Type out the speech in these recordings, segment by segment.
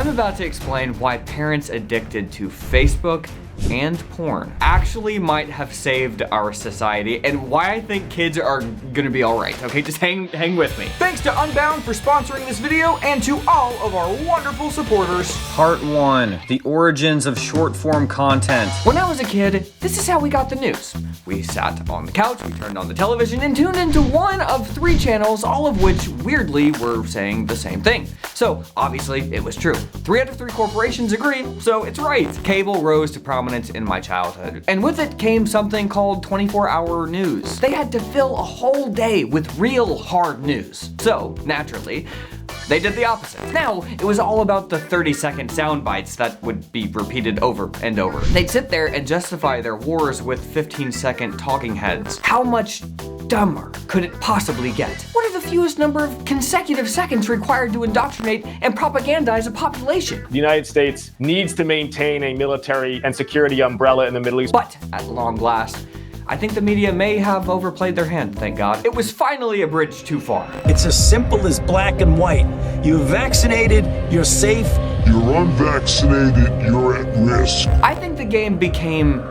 I'm about to explain why parents addicted to Facebook and porn actually might have saved our society, and why I think kids are gonna be alright, okay? Just hang with me. Thanks to Unbound for sponsoring this video, and to all of our wonderful supporters. Part 1. The origins of short-form content. When I was a kid, this is how we got the news. We sat on the couch, we turned on the television, and tuned into one of 3 channels, all of which, weirdly, were saying the same thing. So, obviously, it was true. 3 out of 3 corporations agree, so it's right. Cable rose to prominence in my childhood, and with it came something called 24-hour news. They had to fill a whole day with real hard news. So, naturally, they did the opposite. Now, it was all about the 30-second sound bites that would be repeated over and over. They'd sit there and justify their wars with 15-second talking heads. How much dumber could it possibly get? What are the fewest number of consecutive seconds required to indoctrinate and propagandize a population? The United States needs to maintain a military and security umbrella in the Middle East. But, at long last, I think the media may have overplayed their hand, thank God. It was finally a bridge too far. It's as simple as black and white. You're vaccinated, you're safe. You're unvaccinated, you're at risk. I think the game became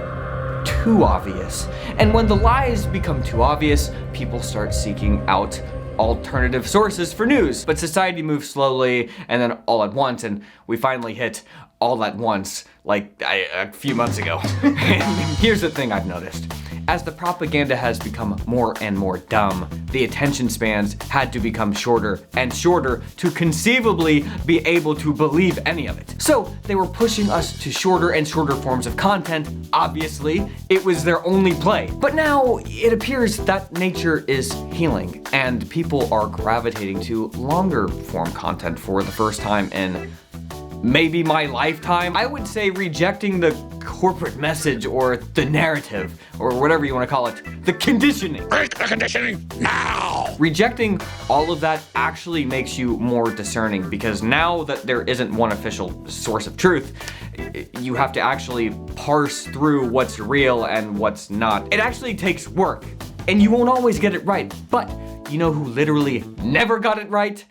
too obvious. And when the lies become too obvious, people start seeking out alternative sources for news. But society moves slowly and then all at once, and we finally hit all at once like a few months ago. And here's the thing I've noticed. As the propaganda has become more and more dumb, the attention spans had to become shorter and shorter to conceivably be able to believe any of it. So they were pushing us to shorter and shorter forms of content. Obviously, it was their only play. But now it appears that nature is healing, and people are gravitating to longer form content for the first time in maybe my lifetime. I would say rejecting the corporate message or the narrative or whatever you want to call it. The conditioning. Break the conditioning now! Rejecting all of that actually makes you more discerning, because now that there isn't one official source of truth, you have to actually parse through what's real and what's not. It actually takes work, and you won't always get it right. But you know who literally never got it right?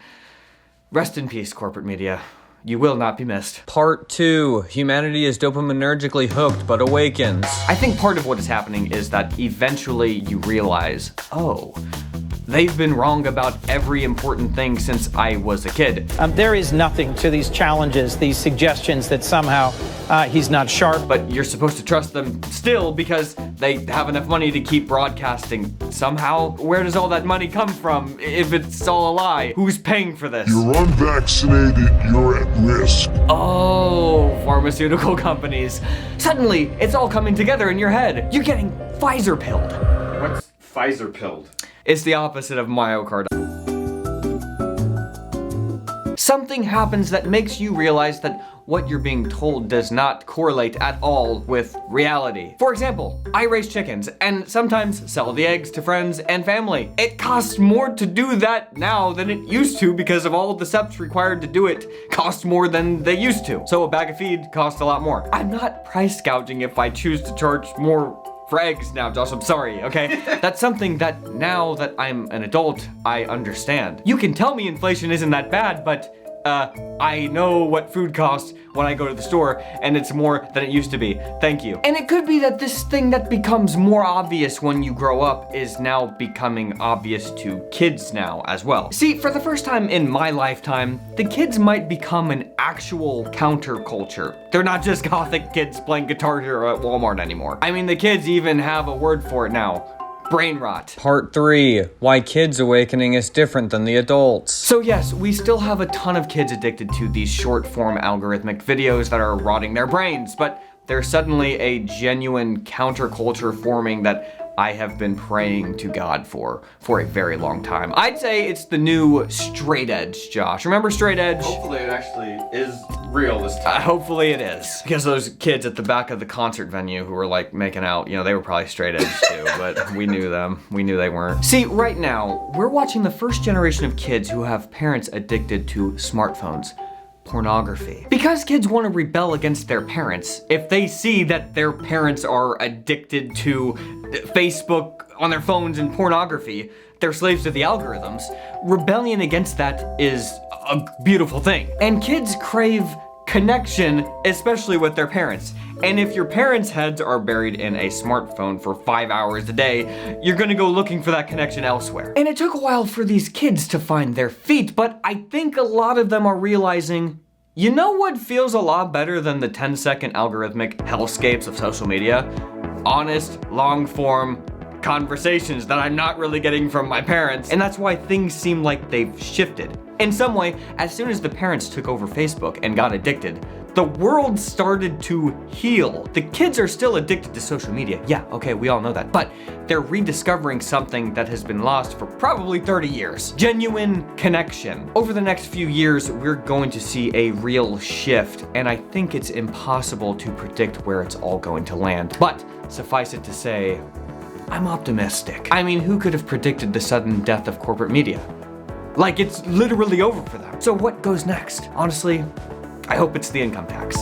Rest in peace, corporate media. You will not be missed. Part 2. Humanity is dopaminergically hooked but awakens. I think part of what is happening is that eventually you realize, oh, they've been wrong about every important thing since I was a kid. There is nothing to these challenges, these suggestions that somehow he's not sharp. But you're supposed to trust them still because they have enough money to keep broadcasting somehow. Where does all that money come from if it's all a lie? Who's paying for this? You're unvaccinated, you're at risk. Oh, pharmaceutical companies. Suddenly, it's all coming together in your head. You're getting Pfizer pilled. What's Pfizer pilled? It's the opposite of myocarditis. Something happens that makes you realize that what you're being told does not correlate at all with reality. For example, I raise chickens and sometimes sell the eggs to friends and family. It costs more to do that now than it used to because of all of the steps required to do it cost more than they used to. So a bag of feed costs a lot more. I'm not price gouging if I choose to charge more for eggs now, Josh, I'm sorry, okay? That's something that now that I'm an adult, I understand. You can tell me inflation isn't that bad, but I know what food costs when I go to the store, and it's more than it used to be. Thank you. And it could be that this thing that becomes more obvious when you grow up is now becoming obvious to kids now as well. See, for the first time in my lifetime, the kids might become an actual counterculture. They're not just gothic kids playing Guitar Hero at Walmart anymore. I mean, the kids even have a word for it now. Brain rot. Part 3. Why kids awakening is different than the adults. So yes, we still have a ton of kids addicted to these short form algorithmic videos that are rotting their brains, but there's suddenly a genuine counterculture forming that I have been praying to God for a very long time. I'd say it's the new straight edge, Josh. Remember straight edge? Hopefully it actually is real this time. Hopefully it is. Because those kids at the back of the concert venue who were like making out, you know, they were probably straight edge too, but we knew them. We knew they weren't. See, right now, we're watching the first generation of kids who have parents addicted to smartphones. Pornography. Because kids want to rebel against their parents, if they see that their parents are addicted to Facebook on their phones and pornography, they're slaves to the algorithms, rebellion against that is a beautiful thing. And kids crave connection, especially with their parents. And if your parents' heads are buried in a smartphone for 5 hours a day, you're gonna go looking for that connection elsewhere. And it took a while for these kids to find their feet, but I think a lot of them are realizing, you know what feels a lot better than the 10-second algorithmic hellscapes of social media? Honest, long-form conversations that I'm not really getting from my parents. And that's why things seem like they've shifted. In some way, as soon as the parents took over Facebook and got addicted, the world started to heal. The kids are still addicted to social media. Yeah, okay, we all know that. But they're rediscovering something that has been lost for probably 30 years. Genuine connection. Over the next few years, we're going to see a real shift, and I think it's impossible to predict where it's all going to land. But suffice it to say, I'm optimistic. I mean, who could have predicted the sudden death of corporate media? Like, it's literally over for them. So what goes next? Honestly, I hope it's the income tax.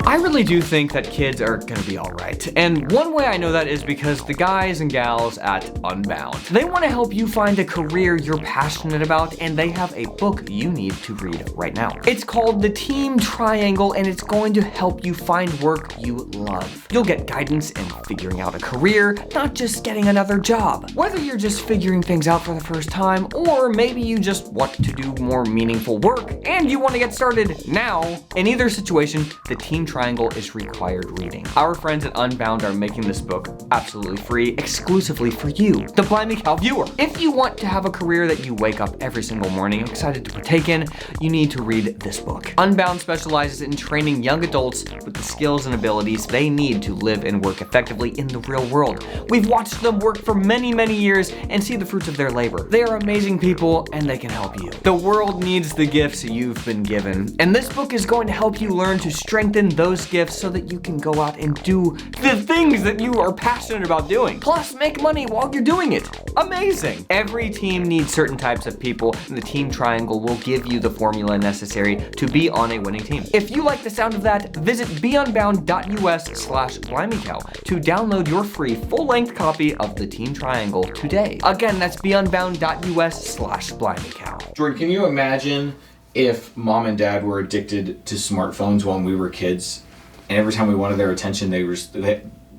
I really do think that kids are gonna be all right. And one way I know that is because the guys and gals at Unbound, they wanna help you find a career you're passionate about, and they have a book you need to read right now. It's called The Team Triangle, and it's going to help you find work you love. You'll get guidance in figuring out a career, not just getting another job. Whether you're just figuring things out for the first time, or maybe you just want to do more meaningful work, and you wanna get started now, in either situation, The Team Triangle is required reading. Our friends at Unbound are making this book absolutely free, exclusively for you, the Blimey viewer. If you want to have a career that you wake up every single morning excited to partake in, you need to read this book. Unbound specializes in training young adults with the skills and abilities they need to live and work effectively in the real world. We've watched them work for many, many years and see the fruits of their labor. They are amazing people, and they can help you. The world needs the gifts you've been given, and this book is going to help you learn to strengthen those gifts so that you can go out and do the things that you are passionate about doing. Plus, make money while you're doing it. Amazing. Every team needs certain types of people, and the Team Triangle will give you the formula necessary to be on a winning team. If you like the sound of that, visit beunbound.us/blimeycow to download your free full-length copy of the Team Triangle today. Again, that's beunbound.us/blimeycow. Jordan, can you imagine if mom and dad were addicted to smartphones when we were kids, and every time we wanted their attention,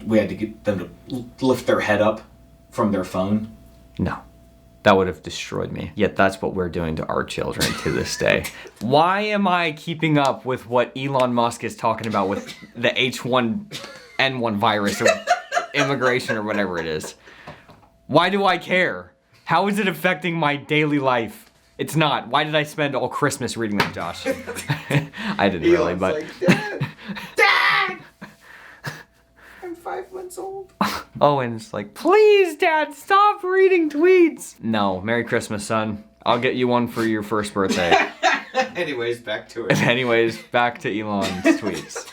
we had to get them to lift their head up from their phone? No. That would have destroyed me. Yet that's what we're doing to our children to this day. Why am I keeping up with what Elon Musk is talking about with the H1N1 virus or immigration or whatever it is? Why do I care? How is it affecting my daily life? It's not. Why did I spend all Christmas reading that, Josh? I didn't really, but... Like, Dad! I'm 5 months old. Owen's like, please, Dad, stop reading tweets. No, Merry Christmas, son. I'll get you one for your first birthday. Anyways, back to it. Anyways, back to Elon's tweets.